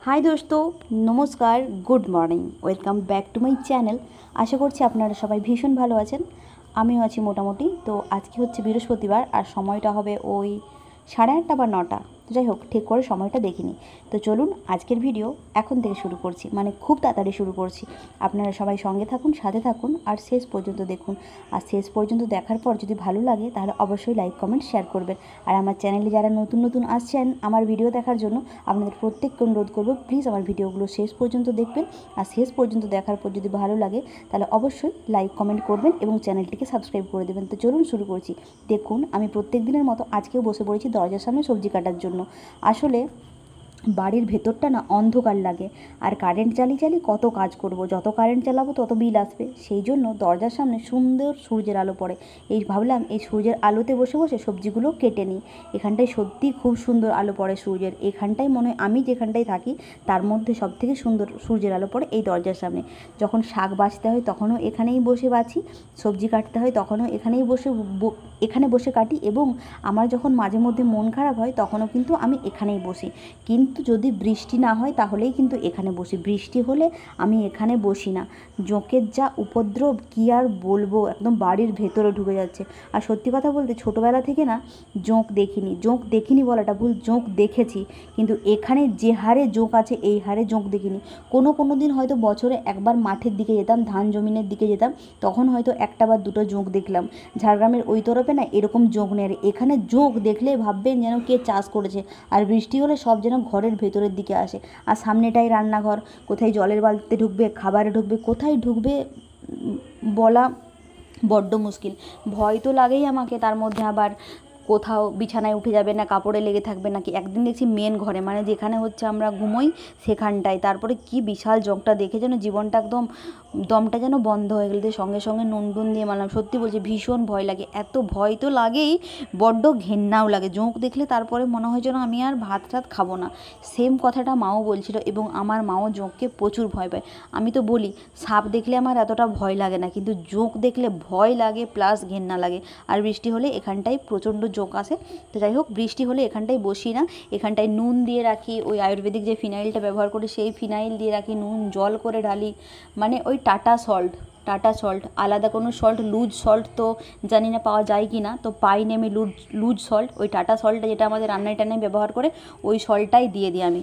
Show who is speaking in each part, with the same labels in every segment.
Speaker 1: High দোস্ত, নমস্কার, good morning, welcome back to my channel. আশা করছি আপনারা সবাই ভীষণ ভালো আছেন। আমিও আছি মোটামুটি। তো আজকে হচ্ছে বৃহস্পতিবার আর সময়টা হবে ওই 8:30 বা 9টা। যাই হোক, ঠিক করে সময়টা দেখিনি। তো চলুন আজকের ভিডিও এখন থেকে শুরু করছি, মানে খুব তাড়াতাড়ি শুরু করছি। আপনারা সবাই সঙ্গে থাকুন, সাথে থাকুন আর শেষ পর্যন্ত দেখুন। আর শেষ পর্যন্ত দেখার পর যদি ভালো লাগে তাহলে অবশ্যই লাইক, কমেন্ট, শেয়ার করবেন। আর আমার চ্যানেলে যারা নতুন নতুন আসছেন আমার ভিডিও দেখার জন্য, আপনাদের প্রত্যেককে অনুরোধ করবো প্লিজ আমার ভিডিওগুলো শেষ পর্যন্ত দেখবেন। আর শেষ পর্যন্ত দেখার পর যদি ভালো লাগে তাহলে অবশ্যই লাইক, কমেন্ট করবেন এবং চ্যানেলটিকে সাবস্ক্রাইব করে দেবেন। তো চলুন শুরু করছি। দেখুন, আমি প্রত্যেক দিনের মতো আজকেও বসে পড়েছি দরজার সামনে সবজি কাটার জন্য। আসলে বাড়ির ভেতরটা না অন্ধকার লাগে, আর কারেন্ট চালিয়ে কত কাজ করব, যত কারেন্ট চালাবো তত বিল আসবে। সেই জন্য দরজার সামনে সুন্দর সূর্যের আলো পড়ে, এই ভাবলাম এই সূর্যের আলোতে বসে বসে সবজিগুলো কেটে নিই। এখানটায় সত্যিই খুব সুন্দর আলো পড়ে সূর্যের। এখানটায় মনে হয় আমি যেখানটায় থাকি তার মধ্যে সবথেকে সুন্দর সূর্যের আলো পড়ে এই দরজার সামনে। যখন শাক বাছতে হয় তখনও এখানেই বসে বাছি, সবজি কাটতে হয় তখনও এখানেই এখানে বসে কাটি, এবং আমার যখন মাঝে মধ্যে মন খারাপ হয় তখনও কিন্তু আমি এখানেই বসি। কিন্তু যদি বৃষ্টি না হয় তাহলেই কিন্তু এখানে বসি, বৃষ্টি হলে আমি এখানে বসি না। জোঁকের যা উপদ্রব কী আর বলবো, একদম বাড়ির ভেতরে ঢুকে যাচ্ছে। আর সত্যি কথা বলতে ছোটোবেলা থেকে না জোঁক দেখিনি বলাটা ভুল, জোঁক দেখেছি, কিন্তু এখানে যে হারে জোঁক আছে এই হারে জোঁক দেখিনি। কোনো দিন হয়তো বছরে একবার মাঠের দিকে যেতাম, ধান জমিনের দিকে যেতাম, তখন হয়তো একটা বা দুটো জোঁক দেখলাম। ঝাড়গ্রামের ওই তরফে না এরকম জোঁক নেই, আর এখানে জোঁক দেখলে ভাববেন যেন কে চাষ করেছে। আর বৃষ্টি হলে সব যেন ঘরের ভেতরের দিকে আসে। আর সামনেটাই রান্নাঘর, কোথায় জলের বালতিতে ঢুকবে, খাবারে ঢুকবে, কোথায় ঢুকবে বলা বড্ড মুশকিল। ভয় তো লাগেই আমাকে, তার মধ্যে আবার কোথাও বিছানায় উঠে যাবে না, কাপড়ে লেগে থাকবে নাকি। একদিন দেখছি মেন ঘরে, মানে যেখানে হচ্ছে আমরা ঘুমোই সেখানটায়, তারপরে কি বিশাল জোঁকটা দেখে যেন জীবনটা একদম দমটা যেন বন্ধ হয়ে গেল। সঙ্গে সঙ্গে নুন টুন দিয়ে মারলাম। সত্যি বলছি ভীষণ ভয় লাগে, এত ভয় তো লাগেই, বড্ড ঘেন্নাও লাগে জোঁক দেখলে। তারপরে মনে হয় যেন আমি আর ভাত টাত খাবো না। সেম কথাটা মাও বলছিল, এবং আমার মাও জোঁককে প্রচুর ভয় পায়। আমি তো বলি সাপ দেখলে আমার এতটা ভয় লাগে না, কিন্তু জোঁক দেখলে ভয় লাগে প্লাস ঘেন্না লাগে। আর বৃষ্টি হলে এখানটায় প্রচণ্ড জোঁক আসে। তো যাই হোক, বৃষ্টি হলে এখানটায় বসি না, এখানটায় নুন দিয়ে রাখি, ওই আয়ুর্বেদিক যে ফিনাইলটা ব্যবহার করি সেই ফিনাইল দিয়ে রাখি, নুন জল করে ঢালি, মানে ওই টাটা সল্ট, আলাদা কোনো সল্ট, লুজ সল্ট তো জানি না পাওয়া যায় কি না, তো পাইনি আমি লুজ সল্ট, ওই টাটা সল্টটা যেটা আমাদের রান্নায় টান্নায় ব্যবহার করে ওই সল্টটাই দিয়ে দিই আমি।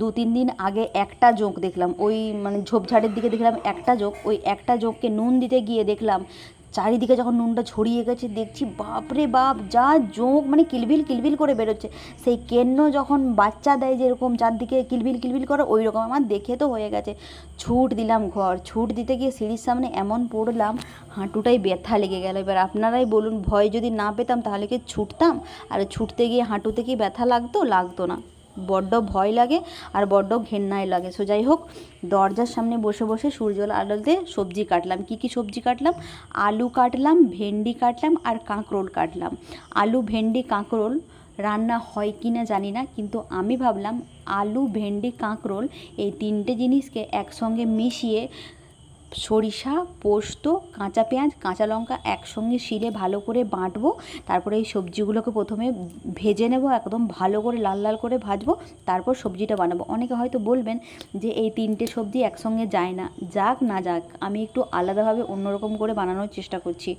Speaker 1: 2-3 দিন আগে একটা জোঁক দেখলাম, ওই মানে ঝোপঝাড়ের দিকে দেখলাম একটা জোঁক, ওই একটা জোঁককে নুন দিতে গিয়ে দেখলাম চারিদিকে যখন নুনটা ছড়িয়ে গেছে দেখছি বাপরে বাপ, যা জোঁক, মানে কিলবিল করে বেরোচ্ছে। সেই কেন্ন যখন বাচ্চা দেয় যেরকম চারদিকে কিলবিল করে, ওই রকম আমার দেখে তো হয়ে গেছে। ছুট দিলাম ঘর, ছুট দিতে গিয়ে সিঁড়ির সামনে এমন পড়লাম হাঁটুটাই ব্যথা লেগে গেল। এবার আপনারাই বলুন, ভয় যদি না পেতাম তাহলে কি ছুটতাম? আর ছুটতে গিয়ে হাঁটুতে কি ব্যথা লাগতো না? বড্ড ভয় লাগে আর বড্ড ঘেন্নায় লাগে। সো যাই হোক, দরজার সামনে বসে বসে সূর্যের আলোতে সবজি কাটলাম। কি সবজি কাটলাম? আলু কাটলাম, ভেন্ডি কাটলাম আর কাঁকরোল কাটলাম। আলু, ভেন্ডি, কাঁকরোল রান্না হয় কি না জানি না, কিন্তু আমি ভাবলাম আলু, ভেন্ডি, কাঁকরোল এই তিনটে জিনিসকে একসঙ্গে মিশিয়ে সরিষা, পোস্ত, কাঁচা পেঁয়াজ, কাঁচা লঙ্কা একসঙ্গে শিলে ভালো করে বাটবো। তারপরে এই সবজিগুলোকে প্রথমে ভেজে নেব, একদম ভালো করে লাল লাল করে ভাজবো, তারপর সবজিটা বানাবো। অনেকে হয়তো বলবেন যে এই তিনটে সবজি একসঙ্গে যায় না। যাক না যাক, আমি একটু আলাদাভাবে অন্যরকম করে বানানোর চেষ্টা করছি।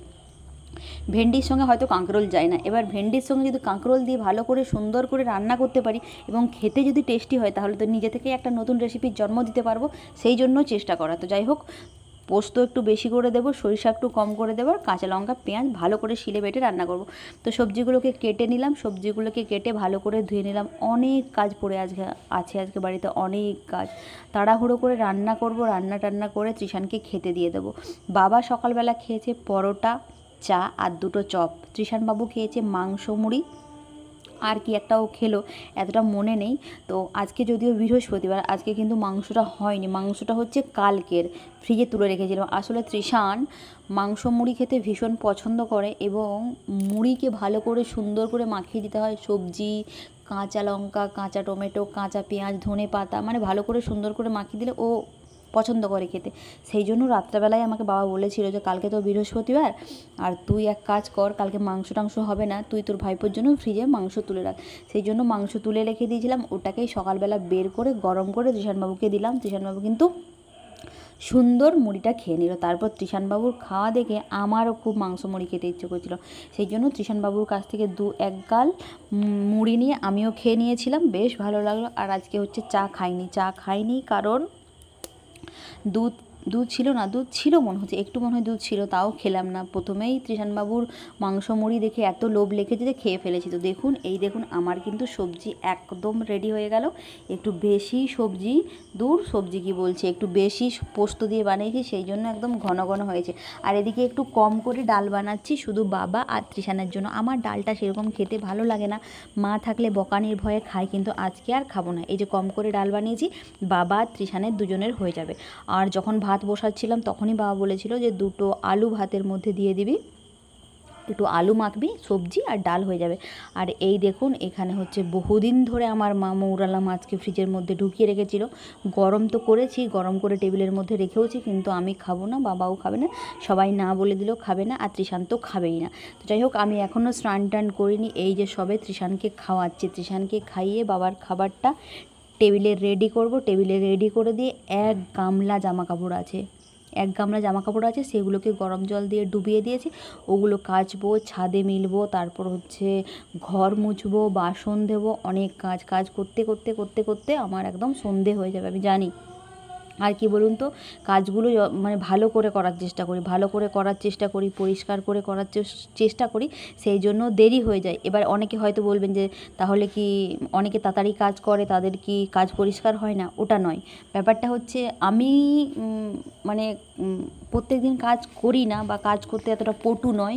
Speaker 1: ভেন্ডির সঙ্গে হয়তো কাঁকরোল যায় না, এবার ভেন্ডির সঙ্গে যদি কাঁকরোল দিয়ে ভালো করে সুন্দর করে রান্না করতে পারি এবং খেতে যদি টেস্টি হয় তাহলে তো নিজে থেকেই একটা নতুন রেসিপির জন্ম দিতে পারবো। সেই জন্য চেষ্টা করা। তো যাই হোক, পোস্ত একটু বেশি করে দেবো, সরিষা একটু কম করে দেবো, আর কাঁচা লঙ্কা পেঁয়াজ ভালো করে শিলে বেটে রান্না করব। তো সবজিগুলোকে কেটে নিলাম, সবজিগুলোকে কেটে ভালো করে ধুয়ে নিলাম। অনেক কাজ পড়ে আজকে বাড়িতে, অনেক কাজ। তাড়াহুড়ো করে রান্না করব, রান্না টান্না করে তৃষানকে খেতে দিয়ে দেবো। বাবা সকালবেলা খেয়েছে পরোটা, চা আর 2টো চপ। তৃষানবাবু খেয়েছে মাংস মুড়ি, আর কি একটাও খেলো, এতটা মনে নেই। তো আজকে যদিও বৃহস্পতিবার, আজকে কিন্তু মাংসটা হয়নি, মাংসটা হচ্ছে কালকের, ফ্রিজে তুলে রেখেছিলাম। আসলে তৃষান মাংস মুড়ি খেতে ভীষণ পছন্দ করে, এবং মুড়িকে ভালো করে সুন্দর করে মাখিয়ে দিতে হয় সবজি, কাঁচা লঙ্কা, কাঁচা টমেটো, কাঁচা পেঁয়াজ, ধনে পাতা, মানে ভালো করে সুন্দর করে মাখিয়ে দিলে ও পছন্দ করে খেতে। সেই জন্য রাত্রেবেলায় আমাকে বাবা বলেছিল যে কালকে তো বৃহস্পতিবার, আর তুই এক কাজ কর, কালকে মাংস টাংস হবে না, তুই তোর ভাইপোর জন্য ফ্রিজে মাংস তুলে রাখ। সেই জন্য মাংস তুলে রেখে দিয়েছিলাম, ওটাকেই সকালবেলা বের করে গরম করে তৃষানবাবুকে দিলাম। তৃষানবাবু কিন্তু সুন্দর মুড়িটা খেয়ে নিল। তারপর তৃষানবাবুর খাওয়া দেখে আমারও খুব মাংস মুড়ি খেতে ইচ্ছে করছিল, সেই জন্য তৃষানবাবুর কাছ থেকে এক গাল মুড়ি নিয়ে আমিও খেয়ে নিয়েছিলাম, বেশ ভালো লাগলো। আর আজকে হচ্ছে চা খাইনি কারণ দুধ ছিল না, দুধ ছিল মনে হচ্ছে, একটু মনে হয় দুধ ছিল, তাও খেলাম না। প্রথমেই তৃষানবাবুর মাংস মুড়ি দেখে এত লোভ লেগেছে যে খেয়ে ফেলেছি। তো দেখুন, দেখুন আমার কিন্তু সবজি একদম রেডি হয়ে গেল। একটু বেশি সবজি কি বলছে, একটু বেশি পোস্ত দিয়ে বানিয়েছি, সেই জন্য একদম ঘন ঘন হয়েছে। আর এদিকে একটু কম করে ডাল বানাচ্ছি শুধু বাবা আর তৃষানের জন্য। আমার ডালটা সেরকম খেতে ভালো লাগে না, মা থাকলে বকানির ভয়ে খাই, কিন্তু আজকে আর খাবো না। এই যে কম করে ডাল বানিয়েছি, বাবা আর তৃষানের দুজনের হয়ে যাবে। আর যখন ভাত বসাচ্ছিলাম তখনই বাবা বলেছিল যে 2টো আলু ভাতের মধ্যে দিয়ে দিবি, একটু আলু মাখবি, সবজি আর ডাল হয়ে যাবে। আর এই দেখুন, এখানে হচ্ছে বহুদিন ধরে আমার মা মৌরালা মাছকে ফ্রিজের মধ্যে ঢুকিয়ে রেখেছিল। গরম তো করেছি, গরম করে টেবিলের মধ্যে রেখেওছি, কিন্তু আমি খাবো না, বাবাও খাবে না, সবাই না বলে দিলেও খাবে না, আর তৃষান তো খাবেই না। তো যাই হোক, আমি এখনও স্নান টান করিনি, এই যে সবে তৃষানকে খাওয়াচ্ছি। তৃষানকে খাইয়ে বাবার খাবারটা টেবিলে রেডি করব। টেবিলে রেডি করে দিয়ে এক গামলা জামা কাপড় আছে, সেগুলোকে গরম জল দিয়ে ডুবিয়ে দিয়েছি। ওগুলো কাচবো, ছাদে মিলবো, তারপর হচ্ছে ঘর মুছবো, বাসন দেবো, অনেক কাজ করতে করতে করতে করতে আমার একদম সন্ধে হয়ে যাবে, আমি জানি। আর কি বলুন তো, কাজগুলো মানে ভালো করে করার চেষ্টা করি, পরিষ্কার করে করার চেষ্টা করি, সেই জন্য দেরি হয়ে যায়। এবার অনেকে হয়তো বলবেন যে তাহলে কি অনেকে তাড়াতাড়ি কাজ করে, তাদের কি কাজ পরিষ্কার হয় না? ওটা নয়, ব্যাপারটা হচ্ছে আমি মানে প্রত্যেক দিন কাজ করি না, বা কাজ করতে এতটা পটু নয়,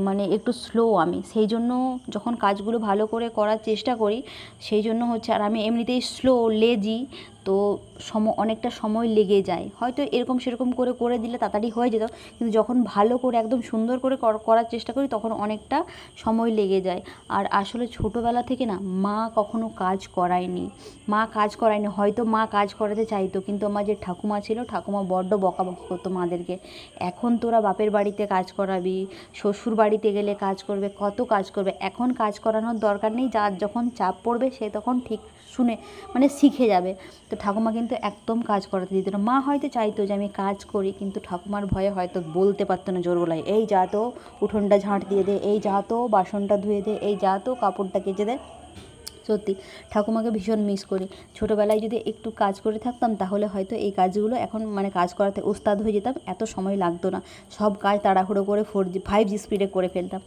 Speaker 1: মানে একটু স্লো আমি, সেই জন্য যখন কাজগুলো ভালো করে করার চেষ্টা করি, সেই জন্য হচ্ছে, আর আমি এমনিতেই স্লো, লেজি, তো অনেকটা সময় লেগে যায়। হয়তো এরকম সেরকম করে দিলে তাড়াতাড়ি হয়ে যেত, কিন্তু যখন ভালো করে একদম সুন্দর করে করার চেষ্টা করি তখন অনেকটা সময় লেগে যায়। আর আসলে ছোটোবেলা থেকে না মা কখনো কাজ করায়নি, হয়তো মা কাজ করাতে চাইতো, কিন্তু আমার যে ঠাকুমা ছিল, ঠাকুমা বড্ড বকাবকি করতো মাদেরকে, এখন তোরা বাপের বাড়িতে কাজ করাবি, শ্বশুর বাড়িতে গেলে কাজ করবে, কত কাজ করবে, এখন কাজ করানোর দরকার নেই, যার যখন চাপ পড়বে সে তখন ঠিক শুনে মানে শিখে যাবে। তো ঠাকুমা কিন্তু একদম কাজ করাতে দিত না। মা হয়তো চাইতো যে আমি কাজ করি, কিন্তু ঠাকুমার ভয়ে হয়তো বলতে পারতো না জোর গলায়, এই যা তো উঠোনটা ঝাঁট দিয়ে দে, এই যা তো বাসনটা ধুয়ে দে, এই যা তো কাপড়টা কেচে দে। সত্যি ঠাকুমাকে ভীষণ মিস করি। ছোটোবেলায় যদি একটু কাজ করে থাকতাম তাহলে হয়তো এই কাজগুলো এখন মানে কাজ করাতে ওস্তাদ হয়ে যেতাম, এত সময় লাগতো না, সব কাজ তাড়াহুড়ো করে 4G 5G স্পিডে করে ফেলতাম।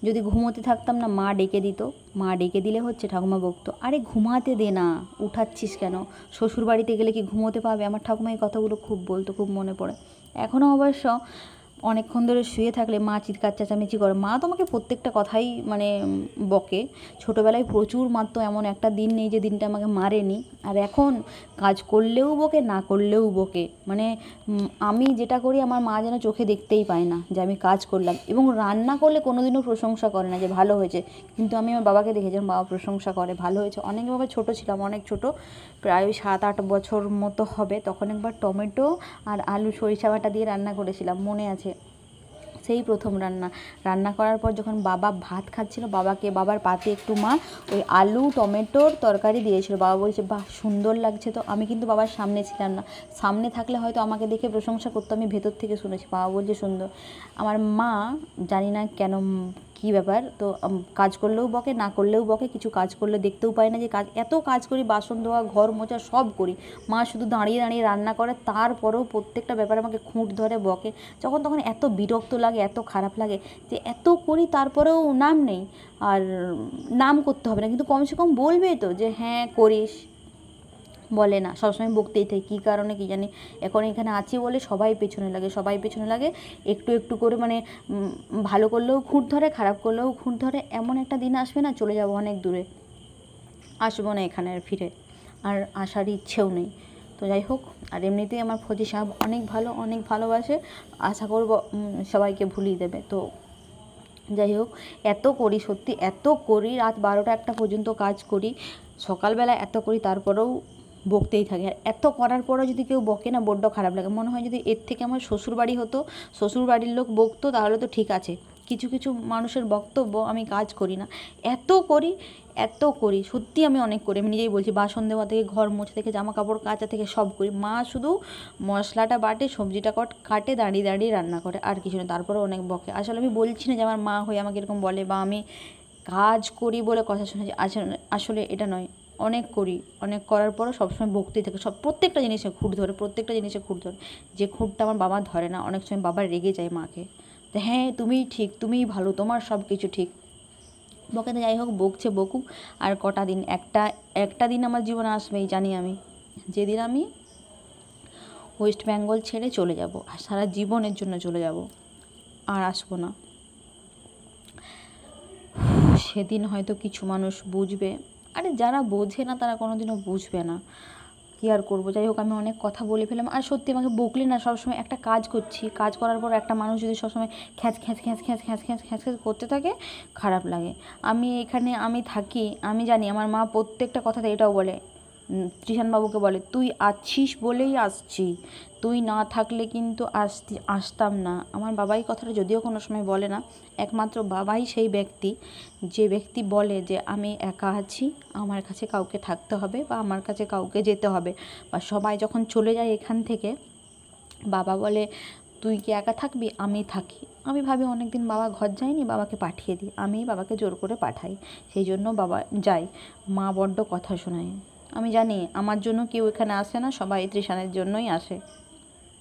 Speaker 1: যদি ঘুমোতে থাকতাম না, মা ডেকে দিলে হচ্ছে ঠাকুমা বকতো, আরে ঘুমাতে দে না, উঠাচ্ছিস কেন, শ্বশুর বাড়িতে গেলে কি ঘুমোতে পাবে? আমার ঠাকুমা এই কথাগুলো খুব বলতো, খুব মনে পড়ে। এখনও অবশ্য অনেকক্ষণ ধরে শুয়ে থাকলে মা চিৎকার চেঁচামেচি করে। মা তো আমাকে প্রত্যেকটা কথাই মানে বকে, ছোটোবেলায় প্রচুর মারতো, এমন একটা দিন নেই যে দিনটা আমাকে মারেনি। আর এখন কাজ করলেও বকে, না করলেও বকে, মানে আমি যেটা করি আমার মা যেন চোখে দেখতেই পায় না যে আমি কাজ করলাম। এবং রান্না করলে কোনোদিনও প্রশংসা করে না যে ভালো হয়েছে, কিন্তু আমি আমার বাবাকে দেখেছিলাম, বাবা প্রশংসা করে, ভালো হয়েছে। অনেক বাবা ছোটো ছিলাম, অনেক ছোটো, প্রায় 7-8 বছর মতো হবে, তখন একবার টমেটো আর আলু সরিষা বাটা দিয়ে রান্না করেছিলাম, মনে আছে। সেই প্রথম রান্না করার পর যখন বাবা ভাত খাচ্ছিল, বাবার পাতে একটু মা ওই আলু টমেটোর তরকারি দিয়েছিল। বাবা বলছে বাহ সুন্দর লাগছে। তো আমি কিন্তু বাবার সামনে ছিলাম না, সামনে থাকলে হয়তো আমাকে দেখে প্রশংসা করতো, আমি ভেতর থেকে শুনেছি বাবা বলছে সুন্দর। আমার মা জানি না কেন, কী ব্যাপার, তো কাজ করলেও বকে, না করলেও বকে, কিছু কাজ করলে দেখতেও পায় না যে এত কাজ করি, বাসন ধোয়া, ঘর মোছা সব করি, মা শুধু দাঁড়িয়ে দাঁড়িয়ে রান্না করে, তারপরেও প্রত্যেকটা ব্যাপারে আমাকে খুঁট ধরে বকে। তখন এত বিরক্ত লাগে, এত খারাপ লাগে যে এত করি তারপরেও নাম নেই। আর নাম করতে হবে না, কিন্তু কমসে কম বলবে তো যে হ্যাঁ করিস, বলে না, সবসময় বকতেই থাকে, কী কারণে কী জানি। এখন এখানে আছি বলে সবাই পেছনে লাগে, একটু একটু করে মানে ভালো করলেও খুঁট ধরে, খারাপ করলেও খুঁট ধরে। এমন একটা দিন আসবে না, চলে যাবো অনেক দূরে, আসবো না এখানে আর ফিরে, আর আসার ইচ্ছেও নেই। তো যাই হোক, আর এমনিতেই আমার ফজি সাহেব অনেক ভালো, অনেক ভালোবাসে, আশা করবো সবাইকে ভুলিয়ে দেবে। তো যাই হোক, এত করি, সত্যি এত করি, রাত 12টা 1টা পর্যন্ত কাজ করি, সকালবেলা এত করি, তারপরেও বকতেই থাকে। আর এত করার পরও যদি কেউ বকে না, বড্ড খারাপ লাগে। মনে হয় যদি এর থেকে আমার শ্বশুরবাড়ি হতো, শ্বশুরবাড়ির লোক বকতো তাহলে তো ঠিক আছে। কিছু কিছু মানুষের বক্তব্য, আমি কাজ করি না, এত করি সত্যি, আমি অনেক করি। আমি নিজেই বলছি, বাসন দেওয়া থেকে, ঘর মোছা থেকে, জামা কাপড় কাচা থেকে সব করি। মা শুধু মশলাটা বাটে, সবজিটা কাটে, দাঁড়িয়ে দাঁড়িয়ে রান্না করে, আর কিছু না। তারপরে অনেক বকে। আসলে আমি বলছি না যে আমার মা হয়ে আমাকে এরকম বলে বা আমি কাজ করি বলে কথা শুনেছি, আসলে এটা নয়। অনেক করি, অনেক করার পরও সবসময় বকতেই থাকে। প্রত্যেকটা জিনিসে খুঁট ধরে, যে খুঁটটা আমার বাবা ধরে না। অনেক সময় বাবা রেগে যায় মাকে, যে হ্যাঁ তুমিই ঠিক, তুমিই ভালো, তোমার সব কিছু ঠিক। বকে তো যাই হোক, বকছে বকুক। আর কটা দিন, একটা দিন আমার জীবনে আসবেই জানি আমি, যেদিন আমি ওয়েস্ট বেঙ্গল ছেড়ে চলে যাব, আর সারা জীবনের জন্য চলে যাব, আর আসবো না। সেদিন হয়তো কিছু মানুষ বুঝবে, আরে যারা বোঝে না তারা কোনো দিনও বুঝবে না। কী আর করবো, যাই হোক, আমি অনেক কথা বলে ফেলাম। আর সত্যি আমাকে বকলে না, সবসময় একটা কাজ করছি, কাজ করার পর একটা মানুষ যদি সবসময় খ্যাঁচ খ্যাঁচ খ্যাঁচ খ্যাঁচ খ্যাঁচ খ্যাঁচ খ্যাঁচ খ্যাঁচ করতে থাকে, খারাপ লাগে। আমি থাকি, আমি জানি আমার মা প্রত্যেকটা কথাতে এটাও বলে, ত্রিশানবাবুকে বলে, তুই আছিস বলেই আসছি, তুই না থাকলে কিন্তু আসতাম না। আমার বাবাই কথাটা যদিও কোনো সময় বলে না, একমাত্র বাবাই সেই ব্যক্তি যে ব্যক্তি বলে যে আমি একা আছি, আমার কাছে কাউকে থাকতে হবে বা আমার কাছে কাউকে যেতে হবে। বা সবাই যখন চলে যায় এখান থেকে, বাবা বলে তুই কি একা থাকবি, আমি থাকি। আমি ভাবি অনেক দিন বাবা ঘর যায়নি, বাবাকে পাঠিয়ে দিই। আমি বাবাকে জোর করে পাঠাই, সেই জন্য বাবা যায়। মা বড্ড কথা শোনায়। আমি জানি আমার জন্য কেউ এখানে আসে না, সবাই ত্রিশানের জন্যই আসে।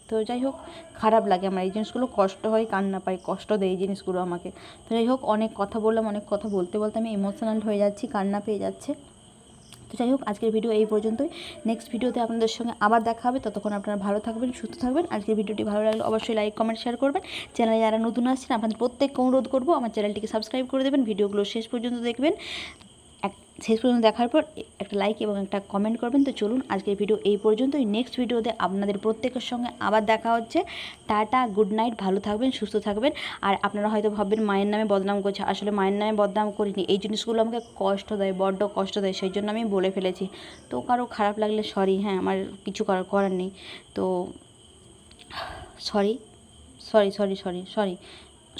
Speaker 1: তো যাই হোক, খারাপ লাগে আমার এই জিনিসগুলো, কষ্ট হয়, কান্না পাই, কষ্ট দেয় এই জিনিসগুলো আমাকে। তো যাই হোক, অনেক কথা বললাম, অনেক কথা বলতে বলতে আমি ইমোশনাল হয়ে যাচ্ছি, কান্না পেয়ে যাচ্ছে। তো যাই হোক, আজকের ভিডিও এই পর্যন্তই। নেক্সট ভিডিওতে আপনাদের সঙ্গে আবার দেখা হবে। ততক্ষণ আপনারা ভালো থাকবেন, সুস্থ থাকবেন। আজকের ভিডিওটি ভালো লাগলে অবশ্যই লাইক, কমেন্ট, শেয়ার করবেন। চ্যানেলে যারা নতুন আসছেন, আপনাদের প্রত্যেককে অনুরোধ করবো আমার চ্যানেলটিকে সাবস্ক্রাইব করে দেবেন, ভিডিওগুলো শেষ পর্যন্ত দেখবেন। শেষ পর্যন্ত দেখার পর একটা লাইক এবং একটা কমেন্ট করবেন। তো চলুন, আজকের ভিডিও এই পর্যন্তই। নেক্সট ভিডিওতে আপনাদের প্রত্যেকের সঙ্গে আবার দেখা হচ্ছে। টাটা, গুড নাইট, ভালো থাকবেন, সুস্থ থাকবেন। আর আপনারা হয়তো ভাববেন মায়ের নামে বদনাম করছে, আসলে মায়ের নামে বদনাম করিনি। এই জিনিসগুলো আমাকে কষ্ট দেয়, বড্ড কষ্ট দেয়, সেই জন্য আমি বলে ফেলেছি। তো কারো খারাপ লাগলে সরি, হ্যাঁ, আমার কিছু করার নেই। তো sorry, sorry sorry sorry sorry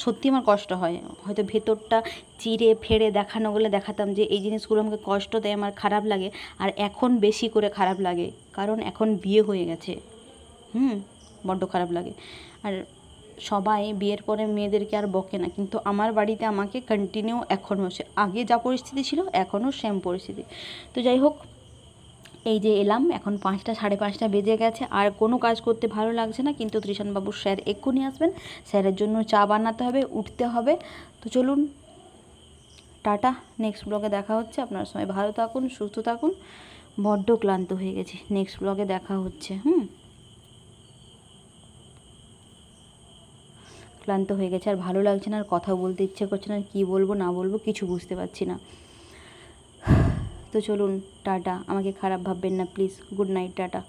Speaker 1: সত্যি আমার কষ্ট হয়, হয়তো ভেতরটা চিরে ফেড়ে দেখানো বলে দেখাতাম যে এই জিনিসগুলো আমাকে কষ্ট দেয়, আমার খারাপ লাগে। আর এখন বেশি করে খারাপ লাগে, কারণ এখন বিয়ে হয়ে গেছে। বড্ড খারাপ লাগে। আর সবাই বিয়ের পরে মেয়েদেরকে আর বকে না, কিন্তু আমার বাড়িতে আমাকে কন্টিনিউ এখনও, আগে যা পরিস্থিতি ছিল এখনও সেম পরিস্থিতি। তো যাই হোক, এই যে এলাম, এখন 5টা, 5:30 বেজে গেছে, আর কোনো কাজ করতে ভালো লাগছে না। কিন্তু ত্রিশানবাবুর স্যার এক্ষুনি আসবেন, স্যারের জন্য চা বানাতে হবে, উঠতে হবে। তো চলুন, টাটা, নেক্সট ব্লগে দেখা হচ্ছে। আপনার সবাই ভালো থাকুন, সুস্থ থাকুন। বড্ড ক্লান্ত হয়ে গেছি, নেক্সট ব্লগে দেখা হচ্ছে। ক্লান্ত হয়ে গেছে, আর ভালো লাগছে না, আর কথা বলতে ইচ্ছে করছে না, কী বলবো না বলবো কিছু বুঝতে পারছি না। তো চলুন, টাটা, আমাকে খারাপ ভাববেন না প্লিজ। Good night, tata.